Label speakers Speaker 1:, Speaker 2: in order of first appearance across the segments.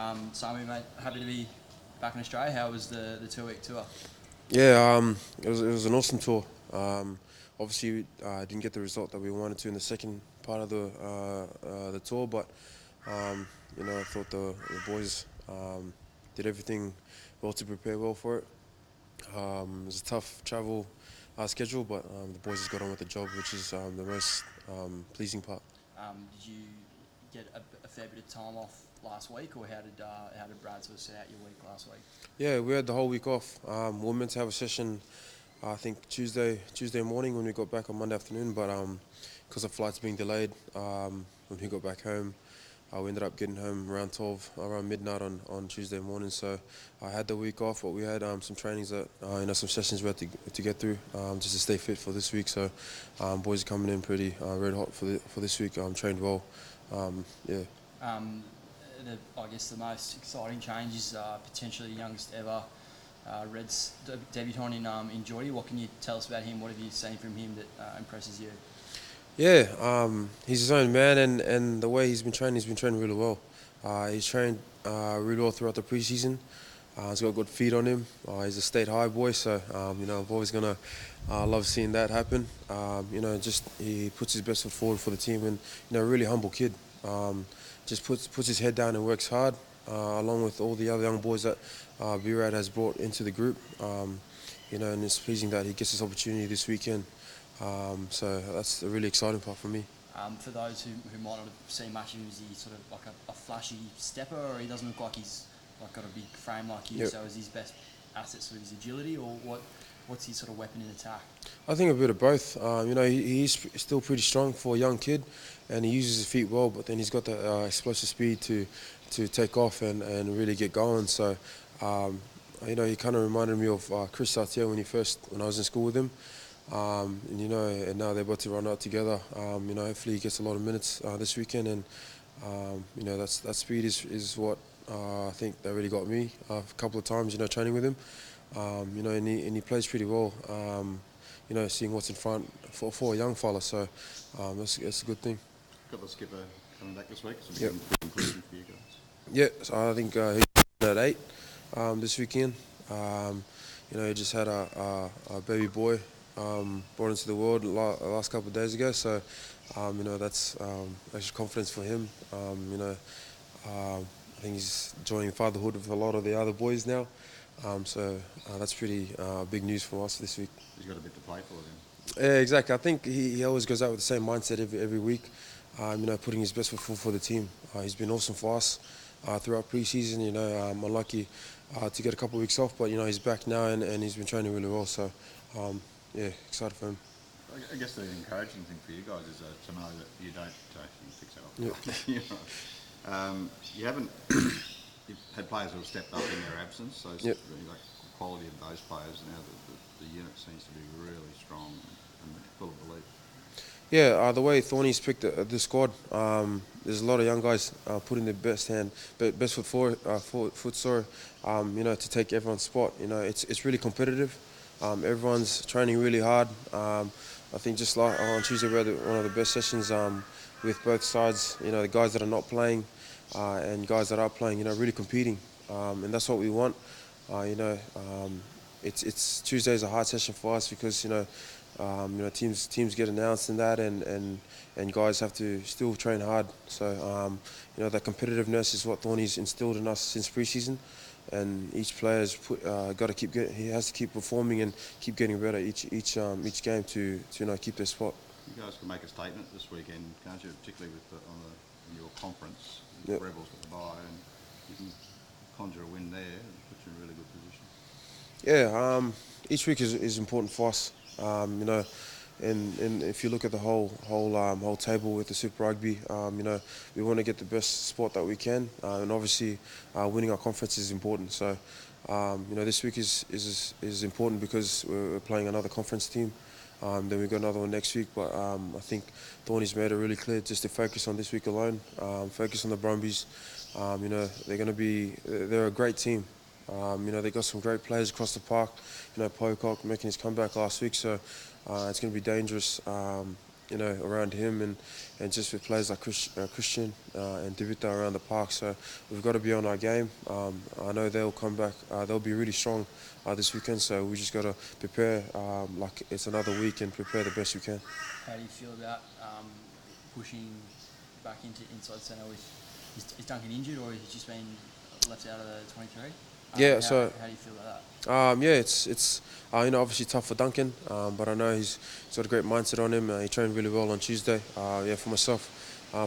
Speaker 1: Samu, mate, happy to be back in Australia. How was the 2 week tour?
Speaker 2: Yeah, it was an awesome tour. Obviously, I didn't get the result that we wanted to in the second part of the tour, but I thought the boys did everything well to prepare well for it. It was a tough travel schedule, but the boys just got on with the job, which is the most pleasing part.
Speaker 1: Did you get a fair bit of time off last week, or how did Brad sort of set out your week last week?
Speaker 2: Yeah, we had the whole week off. We were meant to have a session, I think Tuesday morning when we got back on Monday afternoon, but because of flights being delayed, when we got back home, we ended up getting home around 12, around midnight on Tuesday morning. So I had the week off, but we had some trainings that, some sessions we had to get through just to stay fit for this week. So boys are coming in pretty red hot for this week. Trained well. Yeah.
Speaker 1: Um, I guess the most exciting change is potentially the youngest ever Reds debutant in Geordie. What can you tell us about him? What have you seen from him that impresses you?
Speaker 2: Yeah, he's his own man, and the way he's been training really well. He's trained really well throughout the preseason. He's got good feet on him. He's a state high boy, so I'm always gonna love seeing that happen. Just he puts his best foot forward for the team, and a really humble kid. Just puts his head down and works hard, along with all the other young boys that B-Rad has brought into the group. And it's pleasing that he gets this opportunity this weekend. So that's a really exciting part for me.
Speaker 1: For those who might not have seen much of him, is he sort of like a flashy stepper, or he doesn't look like he's like got a big frame like you?
Speaker 2: Yep.
Speaker 1: So is his best asset sort of his agility, or what's his sort of weapon in attack?
Speaker 2: I think a bit of both. He's still pretty strong for a young kid, and he uses his feet well. But then he's got the explosive speed to take off and really get going. So, he kind of reminded me of Chris Sartier when I was in school with him. And now they're about to run out together. Hopefully he gets a lot of minutes this weekend, and that speed is what I think that really got me a couple of times. Training with him. And he plays pretty well. Seeing what's in front for a young fella, so that's a good thing.
Speaker 3: Got the skipper coming back this week, so
Speaker 2: Yep.
Speaker 3: it's inclusive for you guys.
Speaker 2: Yeah, so I think he's at 8 this weekend. He just had a baby boy brought into the world last couple of days ago, so that's extra confidence for him. I think he's joining fatherhood with a lot of the other boys now. So that's pretty big news for us this week.
Speaker 3: He's got a bit to play for then.
Speaker 2: Yeah, exactly. I think he always goes out with the same mindset every week, putting his best foot forward for the team. He's been awesome for us throughout pre-season. Unlucky to get a couple of weeks off, but he's back now and he's been training really well. So, excited for him.
Speaker 3: I guess the encouraging thing for you guys is to know that you don't fix that off.
Speaker 2: Yep.
Speaker 3: You haven't. You've had players who have stepped up in their absence, so it's
Speaker 2: Yep.
Speaker 3: really like the quality of those players now. The unit seems to be really strong and full of belief.
Speaker 2: Yeah, the way Thorny's picked the squad, there's a lot of young guys putting their best foot forward, to take everyone's spot. It's really competitive. Everyone's training really hard. I think just like on Tuesday we had one of the best sessions with both sides. The guys that are not playing and guys that are playing. Really competing, and that's what we want. It's Tuesday's a hard session for us because teams get announced in that, and guys have to still train hard. So that competitiveness is what Thorny's instilled in us since preseason, and each player's got to he has to keep performing and keep getting better each game to keep their spot.
Speaker 3: You guys can make a statement this weekend, can't you? Particularly in your conference,
Speaker 2: Yep.
Speaker 3: Rebels with the bye, and you can conjure a win there and put you in a really good position.
Speaker 2: Yeah, each week is important for us. And if you look at the whole table with the Super Rugby, we want to get the best spot that we can, and obviously winning our conference is important. So, this week is important because we're playing another conference team. Then we've got another one next week, but I think Thorny's made it really clear just to focus on this week alone, focus on the Brumbies. They're a great team. They got some great players across the park. Pocock making his comeback last week, so it's going to be dangerous. around him and just with players like Christian and Divita around the park. So we've got to be on our game. I know they'll come back. They'll be really strong this weekend. So we just got to prepare like it's another week and prepare the best we can.
Speaker 1: How do you feel about pushing back into inside centre with is Duncan injured or has he just been left out of the 23?
Speaker 2: Yeah.
Speaker 1: How do you feel about that?
Speaker 2: Yeah, it's obviously tough for Duncan, but I know he's got a great mindset on him. He trained really well on Tuesday. For myself,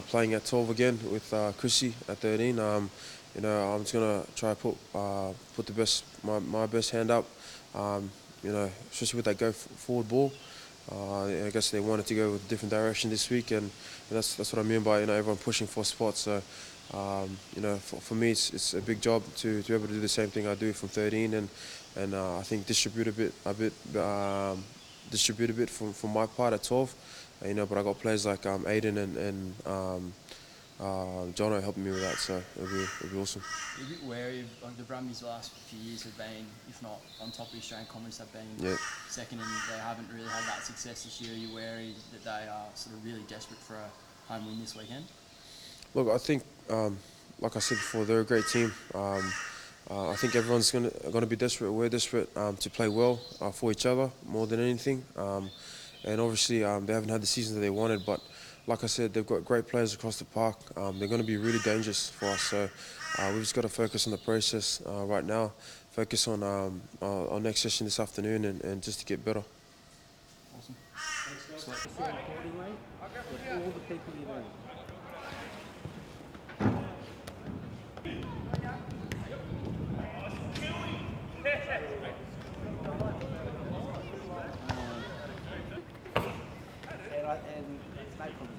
Speaker 2: playing at 12 again with Chrissy at 13. I'm just gonna try to put the best my best hand up. Especially with that go forward ball. I guess they wanted to go with a different direction this week, and that's what I mean by everyone pushing for spots. So. For me, it's a big job to be able to do the same thing I do from 13, and I think distribute a bit from my part at 12. But I got players like Aiden and Jono helping me with that, so it'll be awesome.
Speaker 1: Are you a bit wary of the Brumbies the last few years have been, if not on top of the Australian Conference, have been second, and they haven't really had that success this year. Are you wary that they are sort of really desperate for a home win this weekend?
Speaker 2: Look, I think, like I said before, they're a great team. I think everyone's going to be desperate. We're desperate to play well for each other more than anything. And obviously, they haven't had the season that they wanted. But like I said, they've got great players across the park. They're going to be really dangerous for us. So we've just got to focus on the process right now. Focus on our next session this afternoon and just to get better.
Speaker 1: Awesome.
Speaker 4: And it's no problem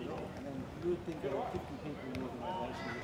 Speaker 4: at all. And then you would think there are 50 people in the organisation.